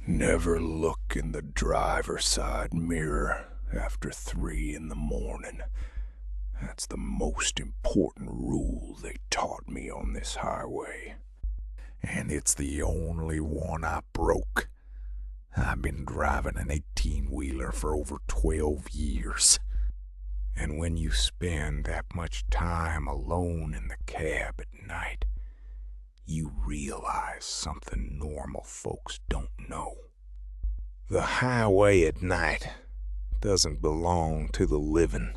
Never look in the driver's side mirror after 3 in the morning. That's the most important rule they taught me on this highway. And it's the only one I broke. I've been driving an 18-wheeler for over 12 years. And when you spend that much time alone in the cab at night, you realize something normal folks don't know. The highway at night doesn't belong to the living.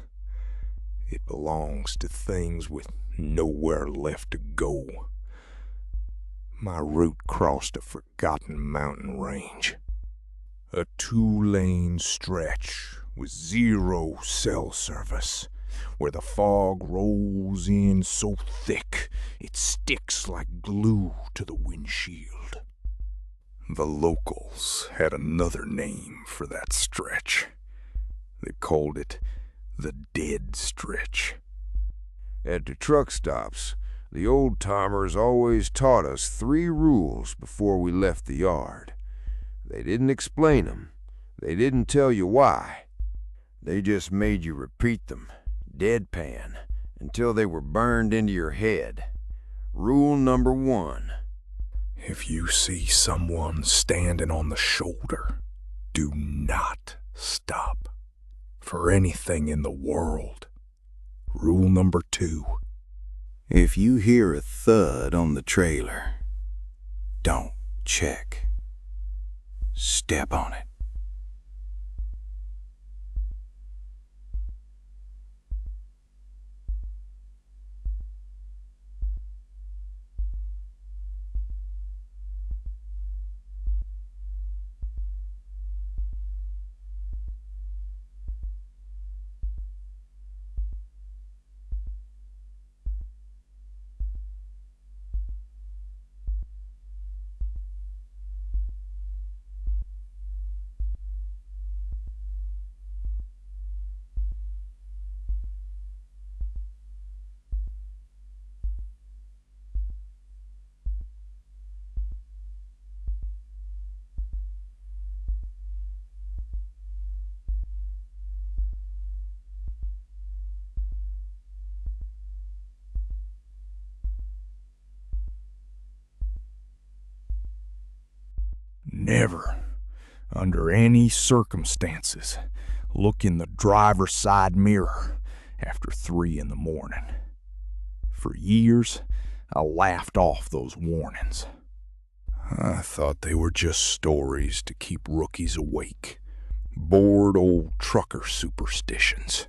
It belongs to things with nowhere left to go. My route crossed a forgotten mountain range. A 2-lane stretch with 0 cell service, where the fog rolls in so thick it sticks like glue to the windshield. The locals had another name for that stretch. They called it the dead stretch. At the truck stops, the old-timers always taught us 3 rules before we left the yard. They didn't explain them. They didn't tell you why. They just made you repeat them, deadpan, until they were burned into your head. Rule number 1. If you see someone standing on the shoulder, do not stop. For anything in the world. Rule number 2. If you hear a thud on the trailer, don't check. Step on it. Never, under any circumstances, look in the driver's side mirror after 3 in the morning. For years, I laughed off those warnings. I thought they were just stories to keep rookies awake. Bored old trucker superstitions.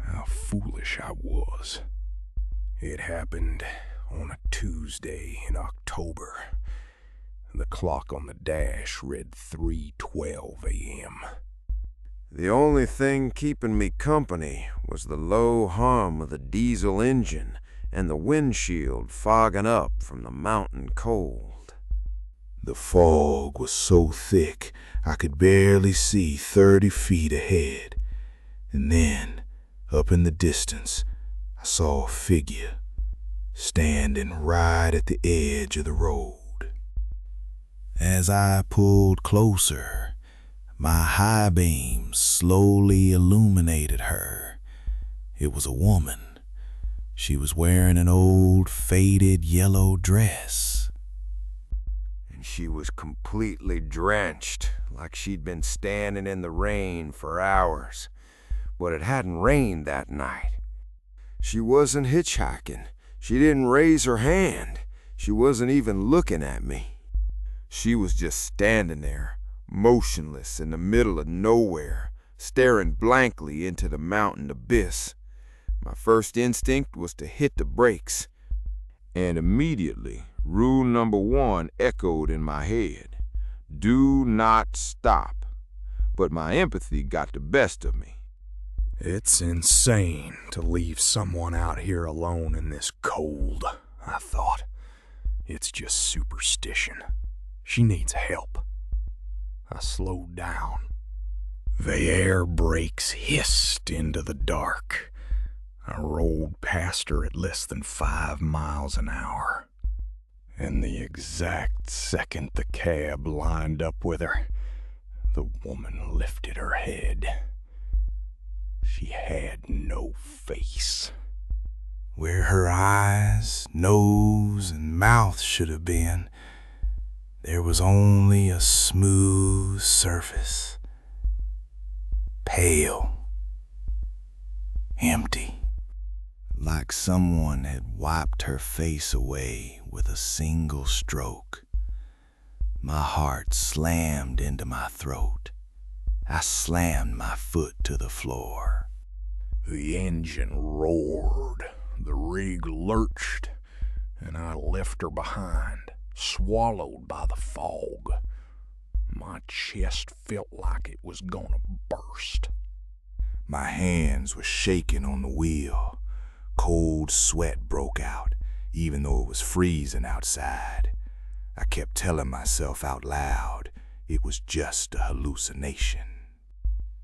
How foolish I was. It happened on a Tuesday in October. The clock on the dash read 3:12 a.m. The only thing keeping me company was the low hum of the diesel engine and the windshield fogging up from the mountain cold. The fog was so thick I could barely see 30 feet ahead. And then, up in the distance, I saw a figure standing right at the edge of the road. As I pulled closer, my high beam slowly illuminated her. It was a woman. She was wearing an old, faded yellow dress. And she was completely drenched, like she'd been standing in the rain for hours. But it hadn't rained that night. She wasn't hitchhiking. She didn't raise her hand. She wasn't even looking at me. She was just standing there, motionless in the middle of nowhere, staring blankly into the mountain abyss. My first instinct was to hit the brakes. And immediately, rule number 1 echoed in my head. Do not stop. But my empathy got the best of me. It's insane to leave someone out here alone in this cold, I thought. It's just superstition. She needs help. I slowed down. The air brakes hissed into the dark. I rolled past her at less than 5 miles an hour. And the exact second the cab lined up with her, the woman lifted her head. She had no face. Where her eyes, nose, and mouth should have been, there was only a smooth surface. Pale. Empty. Like someone had wiped her face away with a single stroke. My heart slammed into my throat. I slammed my foot to the floor. The engine roared, the rig lurched, and I left her behind, swallowed by the fog. My chest felt like it was gonna burst. My hands were shaking on the wheel. Cold sweat broke out, even though it was freezing outside. I kept telling myself out loud it was just a hallucination.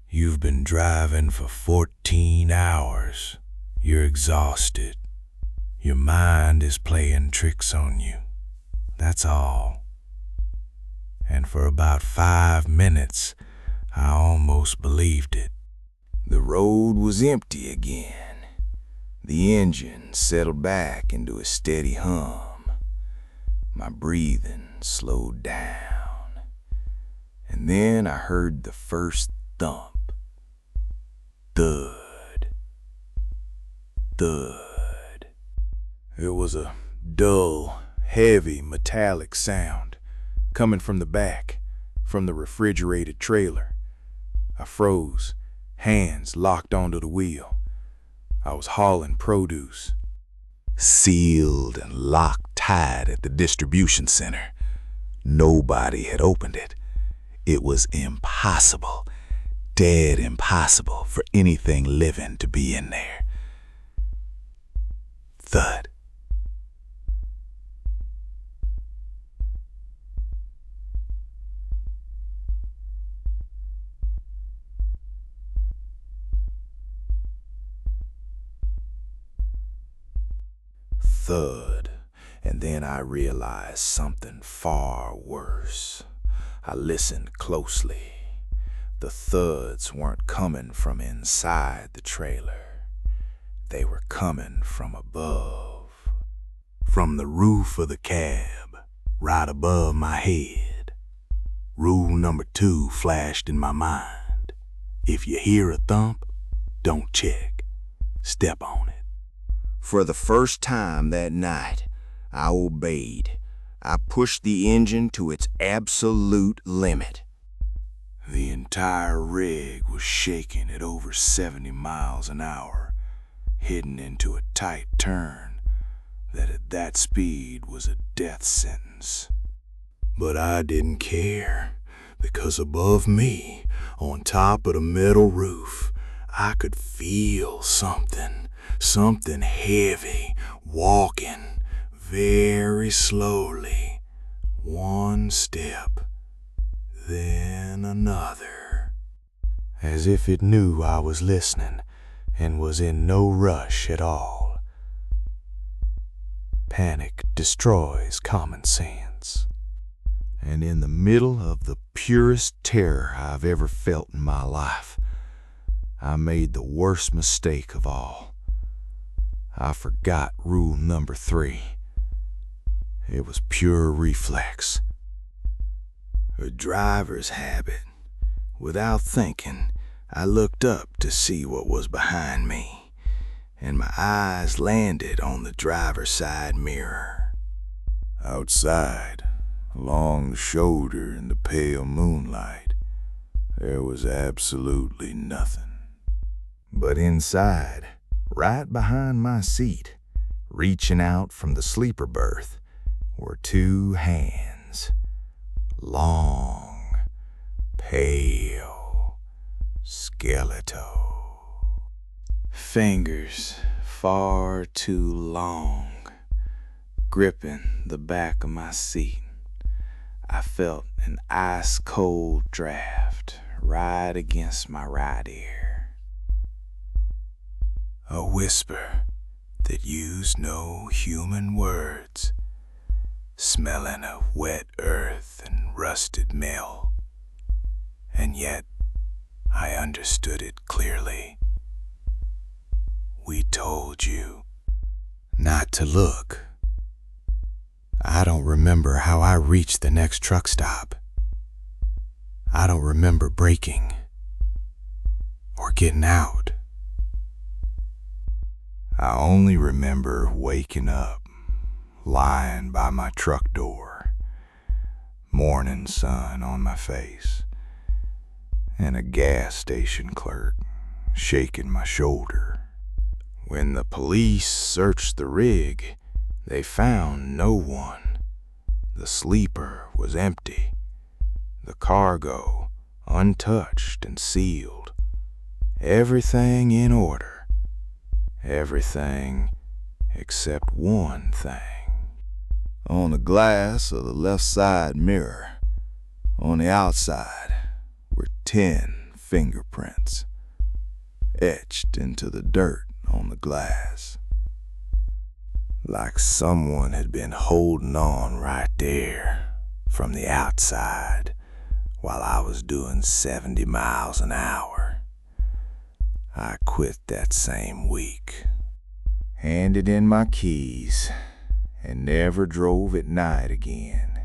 You've been driving for 14 hours. You're exhausted. Your mind is playing tricks on you. That's all. And for about 5 minutes, I almost believed it. The road was empty again. The engine settled back into a steady hum. My breathing slowed down. And then I heard the first thump. Thud. Thud. It was a dull, heavy, metallic sound coming from the back, from the refrigerated trailer. I froze, hands locked onto the wheel. I was hauling produce. Sealed and locked tight at the distribution center. Nobody had opened it. It was impossible, dead impossible for anything living to be in there. Thud. Thud, and then I realized something far worse. I listened closely. The thuds weren't coming from inside the trailer. They were coming from above. From the roof of the cab, right above my head. Rule number 2 flashed in my mind. If you hear a thump, don't check. Step on it. For the first time that night, I obeyed. I pushed the engine to its absolute limit. The entire rig was shaking at over 70 miles an hour, heading into a tight turn that at that speed was a death sentence. But I didn't care, because above me, on top of the metal roof, I could feel something heavy, walking very slowly, one step, then another, as if it knew I was listening and was in no rush at all. Panic destroys common sense. And in the middle of the purest terror I've ever felt in my life, I made the worst mistake of all. I forgot rule number 3. It was pure reflex. A driver's habit. Without thinking, I looked up to see what was behind me, and my eyes landed on the driver's side mirror. Outside, along the shoulder in the pale moonlight, there was absolutely nothing. But inside, right behind my seat, reaching out from the sleeper berth, were 2 hands. Long, pale, skeletal. Fingers far too long, gripping the back of my seat. I felt an ice-cold draft right against my right ear. A whisper that used no human words smelling of wet earth and rusted mail. And yet, I understood it clearly. We told you not to look. I don't remember how I reached the next truck stop. I don't remember braking or getting out. I only remember waking up, lying by my truck door, morning sun on my face, and a gas station clerk shaking my shoulder. When the police searched the rig, they found no one. The sleeper was empty, the cargo untouched and sealed. Everything in order. Everything except one thing. On the glass of the left side mirror, on the outside, were 10 fingerprints, etched into the dirt on the glass. Like someone had been holding on right there from the outside while I was doing 70 miles an hour. I quit that same week, handed in my keys, and never drove at night again.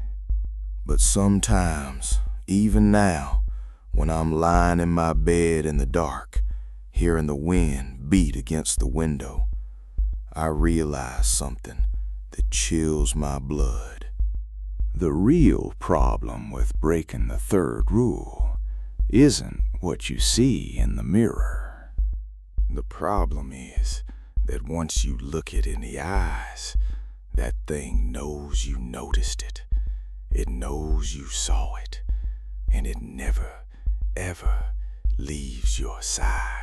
But sometimes, even now, when I'm lying in my bed in the dark, hearing the wind beat against the window, I realize something that chills my blood. The real problem with breaking the third rule isn't what you see in the mirror. The problem is that once you look it in the eyes, that thing knows you noticed it. It knows you saw it, and it never, ever leaves your side.